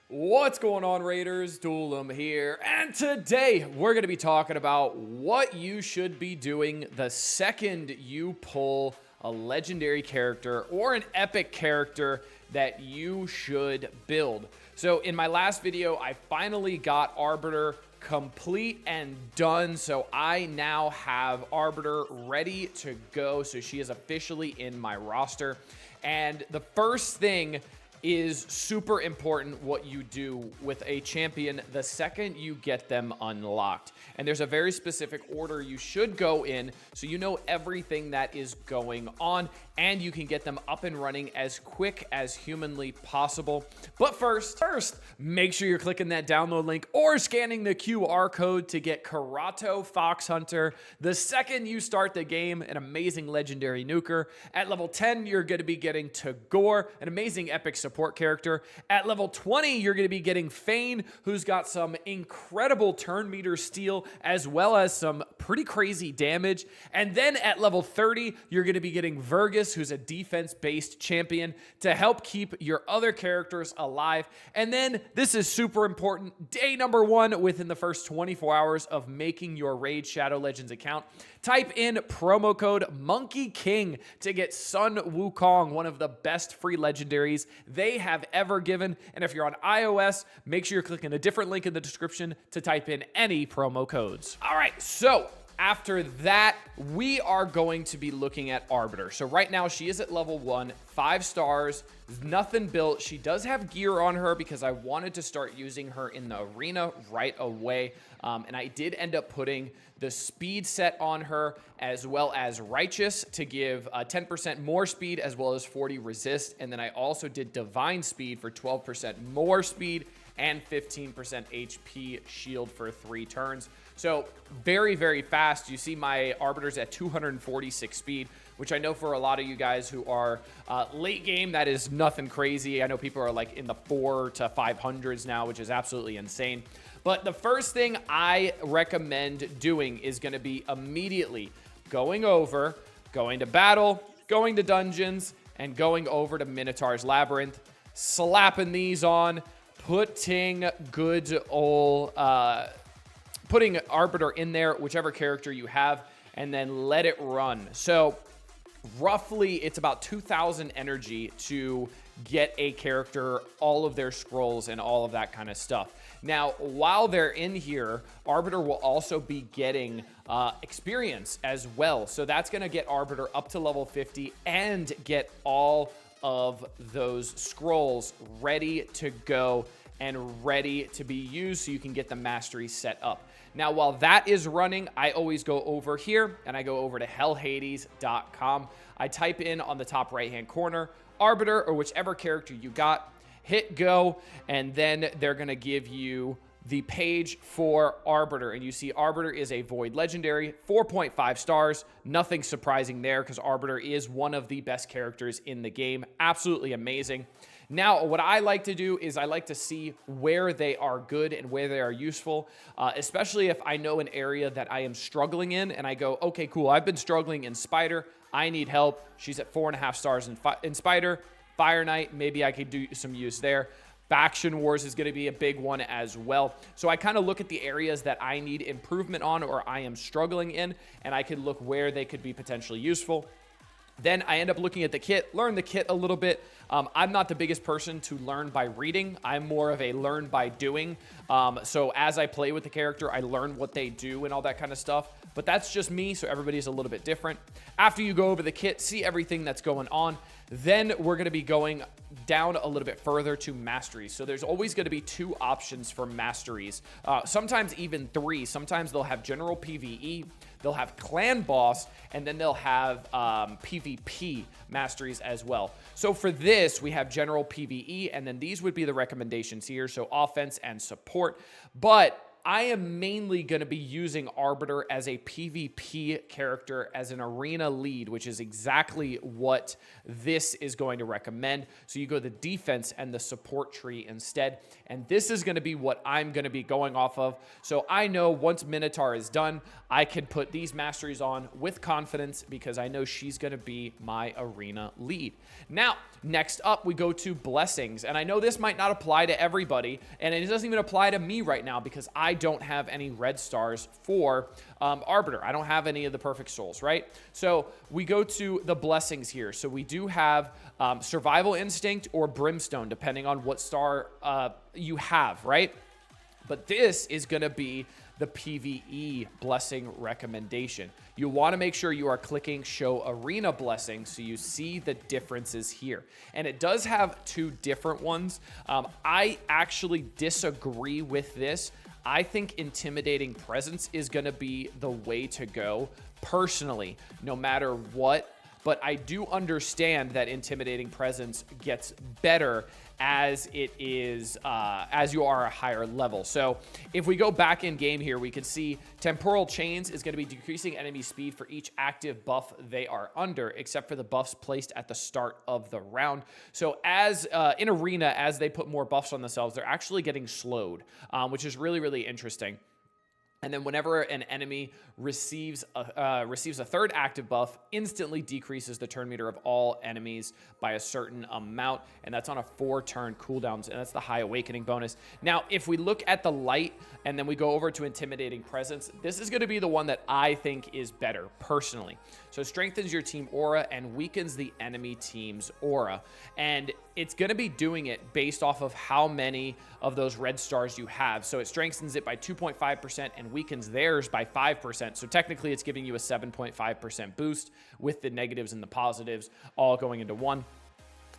What's going on, Raiders? Doolum here, and today we're going to be talking about what you should be doing the second you pull a legendary character or an epic character that you should build. So in my last video, I finally got Arbiter complete and done, so I now have Arbiter ready to go. So she is officially in my roster, and the first thing is super important what you do with a champion the second you get them unlocked. And there's a very specific order you should go in so you know everything that is going on and you can get them up and running as quick as humanly possible. But first, make sure you're clicking that download link or scanning the QR code to get Karato Fox Hunter the second you start the game, an amazing legendary nuker. At level 10, you're going to be getting Tagore, an amazing epic support character. At level 20, you're going to be getting Fane, who's got some incredible turn meter steal as well as some pretty crazy damage. And then at level 30, you're going to be getting Vergus, who's a defense-based champion to help keep your other characters alive. And then, this is super important, day number 1 within the first 24 hours of making your Raid Shadow Legends account, type in promo code Monkey King to get Sun Wukong, one of the best free legendaries they have ever given. And if you're on iOS, make sure you're clicking a different link in the description to type in any promo codes. All right, so after that, we are going to be looking at Arbiter. So right now, she is at level 1, 5 stars, nothing built. She does have gear on her because I wanted to start using her in the arena right away. And I did end up putting the speed set on her as well as righteous to give 10% more speed as well as 40 resist. And then I also did divine speed for 12% more speed and 15% HP shield for 3 turns. So very, very fast. You see my Arbiter's at 246 speed, which I know for a lot of you guys who are late game, that is nothing crazy. I know people are like in the 4 to 500s now, which is absolutely insane. But the first thing I recommend doing is going to be immediately going to battle, going to dungeons, and going over to Minotaur's Labyrinth, slapping these on, putting good old... putting Arbiter in there, whichever character you have, and then let it run. So roughly it's about 2,000 energy to get a character, all of their scrolls and all of that kind of stuff. Now, while they're in here, Arbiter will also be getting experience as well. So that's going to get Arbiter up to level 50 and get all of those scrolls ready to go and ready to be used so you can get the mastery set up. Now, while that is running, I always go over here and I go over to hellhades.com. I type in on the top right-hand corner, Arbiter or whichever character you got, hit go, and then they're going to give you the page for Arbiter. And you see Arbiter is a Void Legendary, 4.5 stars. Nothing surprising there because Arbiter is one of the best characters in the game. Absolutely amazing. Now, what I like to do is I like to see where they are good and where they are useful, especially if I know an area that I am struggling in and I go, okay, cool, I've been struggling in Spider. I need help. She's at 4.5 stars in Spider. Fire Knight, maybe I could do some use there. Faction Wars is going to be a big one as well. So I kind of look at the areas that I need improvement on or I am struggling in, and I could look where they could be potentially useful. Then I end up looking at the kit, learn the kit a little bit. I'm not the biggest person to learn by reading. I'm more of a learn by doing. So as I play with the character, I learn what they do and all that kind of stuff. But that's just me, so everybody's a little bit different. After you go over the kit, see everything that's going on, then we're going to be going down a little bit further to masteries. So there's always going to be 2 options for masteries. Sometimes even 3. Sometimes they'll have general PvE, they'll have clan boss, and then they'll have PvP masteries as well. So for this, we have general PvE, and then these would be the recommendations here. So offense and support. But I am mainly going to be using Arbiter as a PvP character as an arena lead, which is exactly what this is going to recommend. So you go the defense and the support tree instead. And this is going to be what I'm going to be going off of. So I know once Minotaur is done, I can put these masteries on with confidence because I know she's going to be my arena lead. Now, next up, we go to blessings. And I know this might not apply to everybody, and it doesn't even apply to me right now because I don't have any red stars for Arbiter. I don't have any of the perfect souls, right? So we go to the blessings here. So we do have survival instinct or brimstone, depending on what star you have, right? But this is going to be the PvE blessing recommendation. You want to make sure you are clicking show arena blessing so you see the differences here. And it does have two different ones. I actually disagree with this. I think intimidating presence is going to be the way to go personally, no matter what. But I do understand that intimidating presence gets better as it is as you are a higher level. So if we go back in game here, we can see temporal chains is going to be decreasing enemy speed for each active buff they are under, except for the buffs placed at the start of the round. So as in arena, as they put more buffs on themselves, they're actually getting slowed, which is really, really interesting. And then whenever an enemy receives a third active buff, instantly decreases the turn meter of all enemies by a certain amount. And that's on a 4-turn cooldowns. And that's the high awakening bonus. Now, if we look at the light and then we go over to intimidating presence, this is going to be the one that I think is better personally. So it strengthens your team aura and weakens the enemy team's aura. And it's going to be doing it based off of how many of those red stars you have. So it strengthens it by 2.5% and weakens theirs by 5%. So technically it's giving you a 7.5% boost with the negatives and the positives all going into one.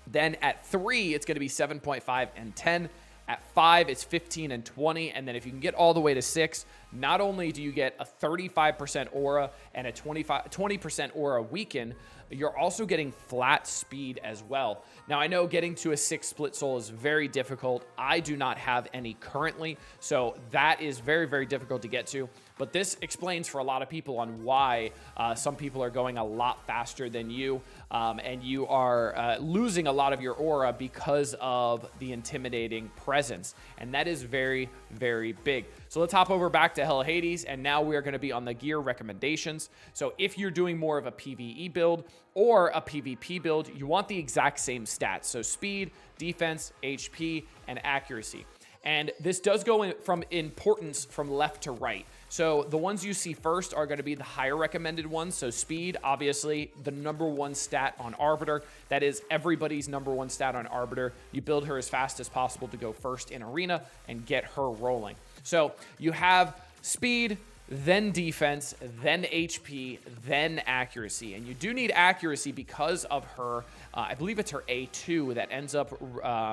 Then at 3, it's going to be 7.5 and 10. At 5, it's 15 and 20. And then if you can get all the way to 6, not only do you get a 35% aura and a 20% aura weaken, you're also getting flat speed as well. Now, I know getting to a 6 split soul is very difficult. I do not have any currently, so that is very, very difficult to get to. But this explains for a lot of people on why some people are going a lot faster than you, and you are losing a lot of your aura because of the intimidating presence. And that is very, very big. So let's hop over back to Hell Hades, and now we are going to be on the gear recommendations. So if you're doing more of a PvE build or a PvP build, you want the exact same stats. So speed, defense, HP, and accuracy. And this does go in from importance from left to right. So the ones you see first are going to be the higher recommended ones. So speed, obviously, the #1 stat on Arbiter. That is everybody's #1 stat on Arbiter. You build her as fast as possible to go first in arena and get her rolling. So you have speed, then defense, then HP, then accuracy. And you do need accuracy because of her, I believe it's her A2 that ends up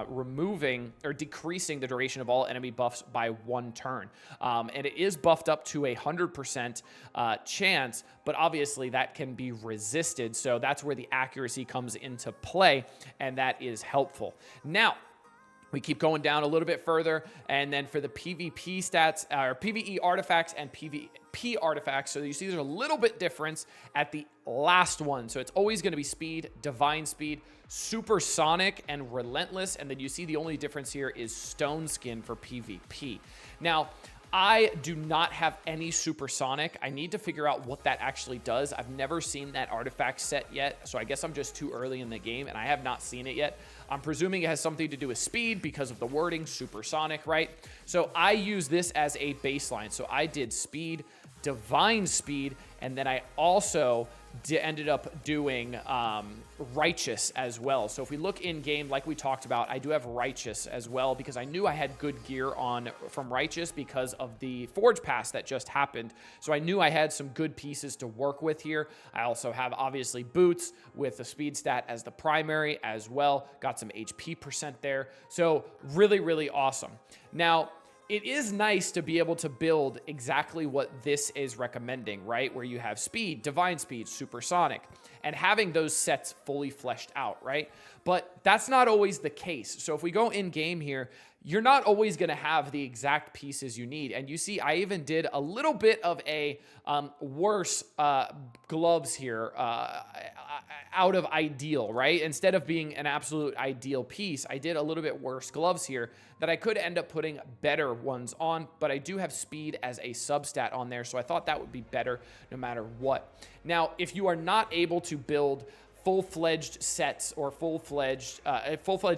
removing or decreasing the duration of all enemy buffs by 1 turn. And it is buffed up to 100% chance, but obviously that can be resisted. So that's where the accuracy comes into play, and that is helpful. Now, we keep going down a little bit further, and then for the PvP stats, or PvE artifacts and PvP artifacts, so you see there's a little bit difference at the last one. So it's always going to be speed, divine speed, supersonic, and relentless, and then you see the only difference here is stone skin for PvP. Now, I do not have any supersonic. I need to figure out what that actually does. I've never seen that artifact set yet, so I guess I'm just too early in the game, and I have not seen it yet. I'm presuming it has something to do with speed because of the wording, supersonic, right? So I use this as a baseline. So I did speed, divine speed, and then I also ended up doing righteous as well. So if we look in game, like we talked about, I do have righteous as well because I knew I had good gear on from righteous because of the forge pass that just happened. So I knew I had some good pieces to work with here. I also have obviously boots with the speed stat as the primary as well. Got some HP percent there. So really, really awesome. Now, it is nice to be able to build exactly what this is recommending, right? Where you have speed, divine speed, supersonic, and having those sets fully fleshed out, right? But that's not always the case. So if we go in game here, you're not always going to have the exact pieces you need. And you see, I even did a little bit of a worse gloves here out of ideal, right? Instead of being an absolute ideal piece, I did a little bit worse gloves here that I could end up putting better ones on, but I do have speed as a substat on there, so I thought that would be better no matter what. Now, if you are not able to build full-fledged sets or full-fledged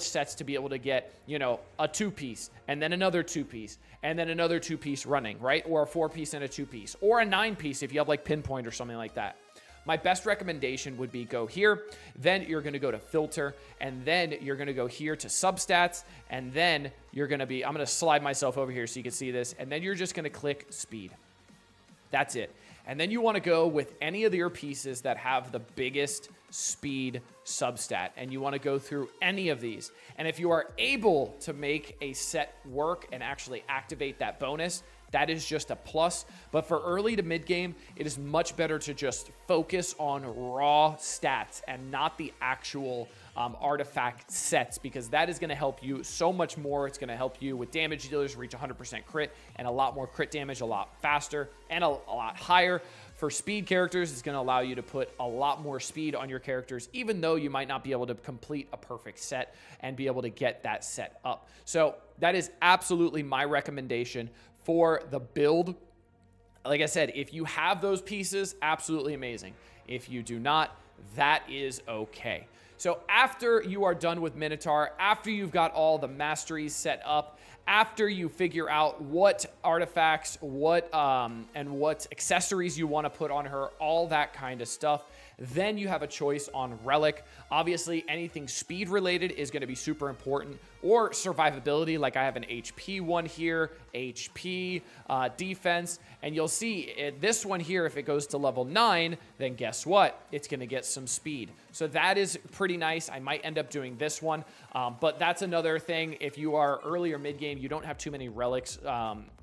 sets to be able to get, you know, a 2-piece and then another 2-piece and then another 2-piece running, right? Or a 4-piece and a 2-piece or a 9-piece if you have like pinpoint or something like that. My best recommendation would be go here, then you're going to go to filter, and then you're going to go here to substats, and then you're going to be, I'm going to slide myself over here so you can see this, and then you're just going to click speed. That's it. And then you want to go with any of your pieces that have the biggest speed substat, and you want to go through any of these. And if you are able to make a set work and actually activate that bonus, that is just a plus. But for early to mid game, it is much better to just focus on raw stats and not the actual artifact sets, because that is going to help you so much more. It's going to help you with damage dealers reach 100% crit and a lot more crit damage a lot faster and a lot higher. For speed characters, it's going to allow you to put a lot more speed on your characters, even though you might not be able to complete a perfect set and be able to get that set up. So that is absolutely my recommendation for the build. Like I said, if you have those pieces, absolutely amazing. If you do not, that is okay. So after you are done with Minotaur, after you've got all the masteries set up, after you figure out what artifacts, what accessories you want to put on her, all that kind of stuff, then you have a choice on relic. Obviously, anything speed related is going to be super important, or survivability, like I have an HP one here, HP, defense, and you'll see this one here, if it goes to level 9, then guess what? It's going to get some speed. So that is pretty nice. I might end up doing this one, but that's another thing. If you are early or mid game, you don't have too many relics.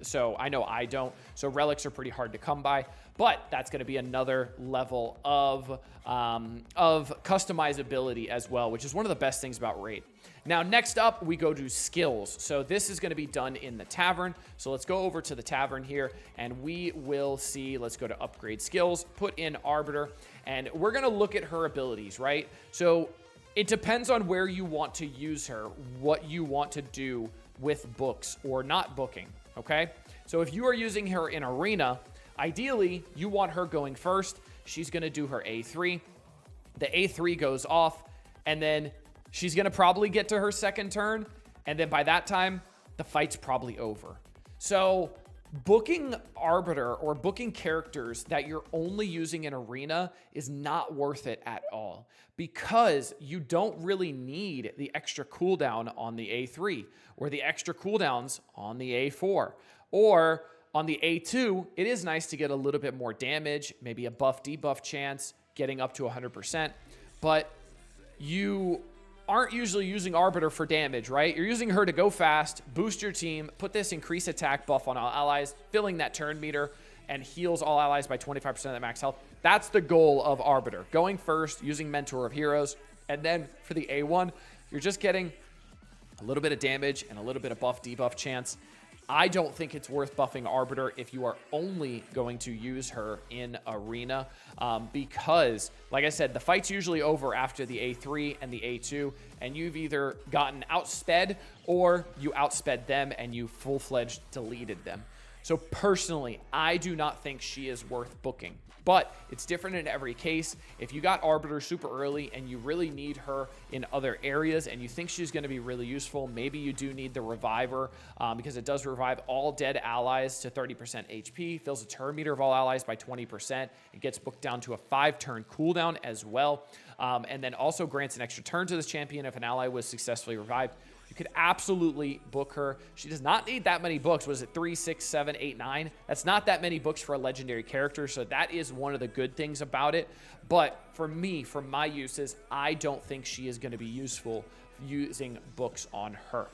So I know I don't. So relics are pretty hard to come by, but that's going to be another level of customizability as well, which is one of the best things about Raid. Now, next up, we go to skills. So this is going to be done in the tavern. So let's go over to the tavern here, and we will see, let's go to upgrade skills, put in Arbiter, and we're going to look at her abilities, right? So it depends on where you want to use her, what you want to do with books or not booking, okay? So if you are using her in Arena, ideally, you want her going first. She's going to do her A3. The A3 goes off, and then she's going to probably get to her second turn, and then by that time, the fight's probably over. So booking Arbiter or booking characters that you're only using in Arena is not worth it at all, because you don't really need the extra cooldown on the A3 or the extra cooldowns on the A4 or on the A2. It is nice to get a little bit more damage, maybe a buff debuff chance, getting up to 100%, but you aren't usually using Arbiter for damage, right? You're using her to go fast, boost your team, put this increase attack buff on all allies, filling that turn meter, and heals all allies by 25% of their max health. That's the goal of Arbiter. Going first, using Mentor of Heroes, and then for the A1, you're just getting a little bit of damage and a little bit of buff debuff chance. I don't think it's worth buffing Arbiter if you are only going to use her in Arena, because, like I said, the fight's usually over after the A3 and the A2, and you've either gotten outsped or you outsped them and you full-fledged deleted them. So personally, I do not think she is worth booking. But it's different in every case. If you got Arbiter super early and you really need her in other areas and you think she's going to be really useful, maybe you do need the Reviver, because it does revive all dead allies to 30% HP, fills a turn meter of all allies by 20%. It gets booked down to a 5-turn cooldown as well, and then also grants an extra turn to this champion if an ally was successfully revived. You could absolutely book her. She does not need that many books. Was it 3, 6, 7, 8, 9? That's not that many books for a legendary character, so that is one of the good things about it. But for me, for my uses, I don't think she is going to be useful using books on her.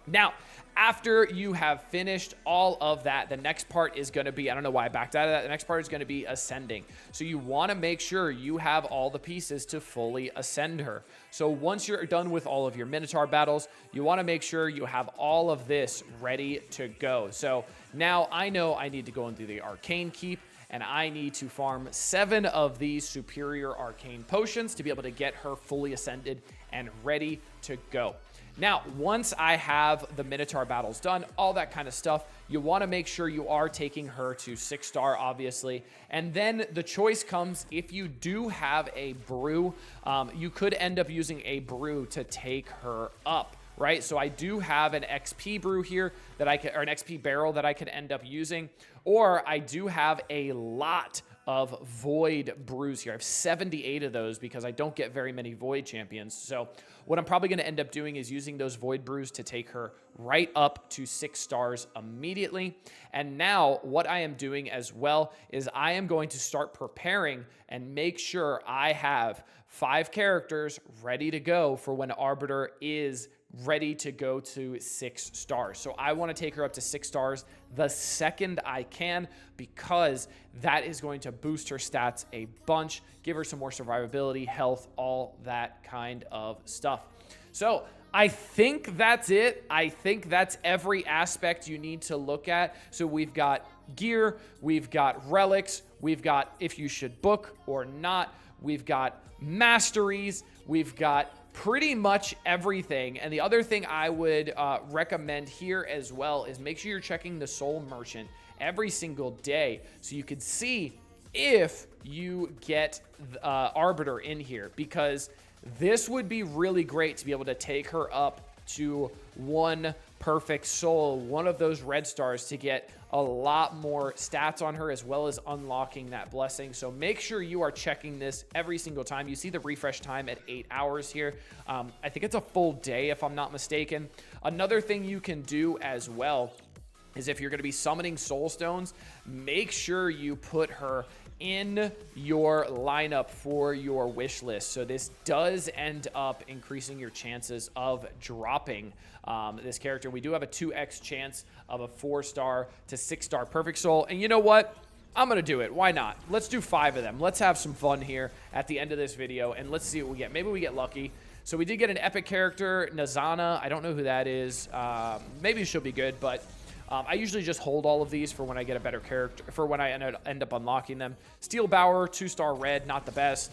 Now, after you have finished all of that, the next part is going to be, I don't know why I backed out of that. The next part is going to be ascending. So you want to make sure you have all the pieces to fully ascend her. So once you're done with all of your Minotaur battles, you want to make sure you have all of this ready to go. So now I know I need to go into the Arcane Keep, and I need to farm 7 of these superior arcane potions to be able to get her fully ascended and ready to go. Now, once I have the Minotaur battles done, all that kind of stuff, you want to make sure you are taking her to 6-star, obviously. And then the choice comes, if you do have a brew, you could end up using a brew to take her up, right? So I do have an XP brew here that I can, or an XP barrel that I could end up using, or I do have a lot of void brews here. I have 78 of those because I don't get very many void champions. So what I'm probably going to end up doing is using those void brews to take her right up to 6 stars immediately. And now what I am doing as well is I am going to start preparing and make sure I have 5 characters ready to go for when Arbiter is ready to go to 6 stars. So I want to take her up to 6 stars the second I can, because that is going to boost her stats a bunch, give her some more survivability, health, all that kind of stuff. So I think that's it. I think that's every aspect you need to look at. So we've got gear, we've got relics, we've got if you should book or not, we've got masteries, we've got pretty much everything. And the other thing I would recommend here as well is make sure you're checking the soul merchant every single day so you can see if you get Arbiter in here, because this would be really great to be able to take her up to 1 perfect soul, one of those red stars, to get a lot more stats on her, as well as unlocking that blessing. So make sure you are checking this every single time. You see the refresh time at 8 hours here. I think it's a full day if I'm not mistaken. Another thing you can do as well is if you're going to be summoning soul stones, make sure you put her in your lineup for your wish list. So this does end up increasing your chances of dropping this character. We do have a 2x chance of a 4-star to 6-star perfect soul. And you know what? I'm going to do it. Why not? Let's do 5 of them. Let's have some fun here at the end of this video, and let's see what we get. Maybe we get lucky. So we did get an epic character, Nazana. I don't know who that is. Maybe she'll be good, but I usually just hold all of these for when I get a better character, for when I end up unlocking them. Steelbauer, 2-star red, not the best.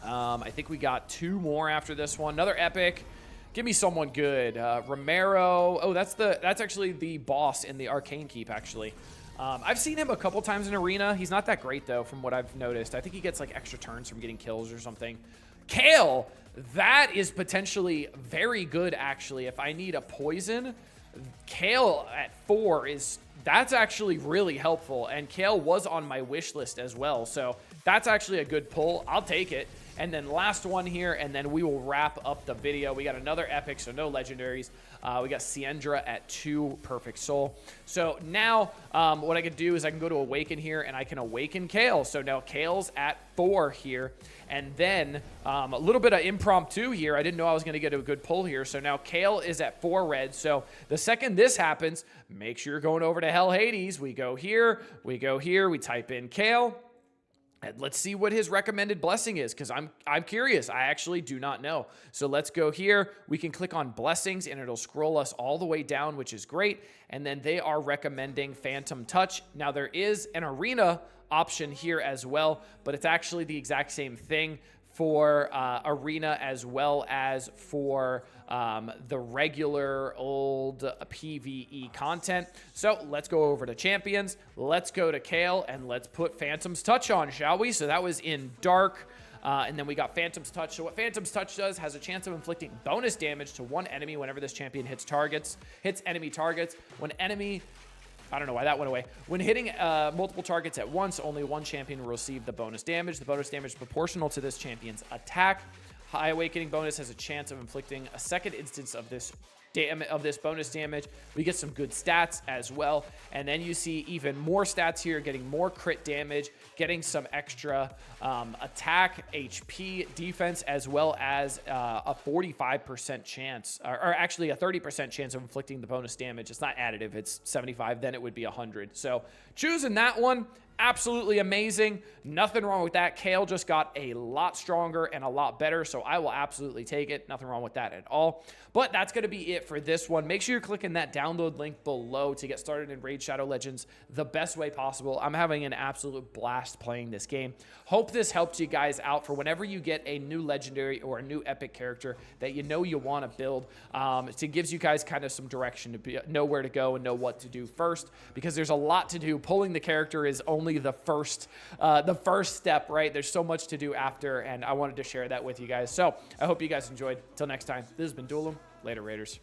I think we got 2 more after this one. Another epic. Give me someone good. Romero. Oh, that's actually the boss in the Arcane Keep, actually. I've seen him a couple times in Arena. He's not that great, though, from what I've noticed. I think he gets, like, extra turns from getting kills or something. Kale. That is potentially very good, actually. If I need a poison, Kale at 4 that's actually really helpful, and Kale was on my wish list as well, so that's actually a good pull. I'll take it. And then last one here, and then we will wrap up the video. We got another epic, so no legendaries. We got Siendra at 2 perfect soul. So now what I can do is I can go to awaken here, and I can awaken Kale. So now Kale's at 4 here. And then a little bit of impromptu here. I didn't know I was going to get a good pull here. So now Kale is at 4 red. So the second this happens, make sure you're going over to Hell Hades. We go here, we type in Kale. And let's see what his recommended blessing is, because I'm curious. I actually do not know. So let's go here. We can click on blessings, and it'll scroll us all the way down, which is great. And then they are recommending Phantom Touch. Now, there is an arena option here as well, but it's actually the exact same thing for arena as well as for the regular old PvE content. So let's go over to champions. Let's go to Kale, and let's put Phantom's Touch on, shall we? So that was in dark. And then we got Phantom's Touch. So what Phantom's Touch does, has a chance of inflicting bonus damage to one enemy whenever this champion hits enemy targets. When enemy... I don't know why that went away. When hitting multiple targets at once, only one champion will receive the bonus damage. The bonus damage is proportional to this champion's attack. High Awakening bonus has a chance of inflicting a second instance of this of this bonus damage. We get some good stats as well. And then you see even more stats here, getting more crit damage, getting some extra attack, HP, defense, as well as a 45% chance, or actually a 30% chance of inflicting the bonus damage. It's not additive, it's 75, then it would be 100. So choosing that one, absolutely amazing. Nothing wrong with that. Kale just got a lot stronger and a lot better, so I will absolutely take it. Nothing wrong with that at all. But that's going to be it for this one. Make sure you're clicking that download link below to get started in Raid Shadow Legends the best way possible. I'm having an absolute blast playing this game. Hope this helped you guys out for whenever you get a new legendary or a new epic character that you know you want to build. It gives you guys kind of some direction to know where to go and know what to do first, because there's a lot to do. Pulling the character is only the first step, right? There's so much to do after, and I wanted to share that with you guys. So I hope you guys enjoyed. Till next time, this has been Duelim. Later, Raiders.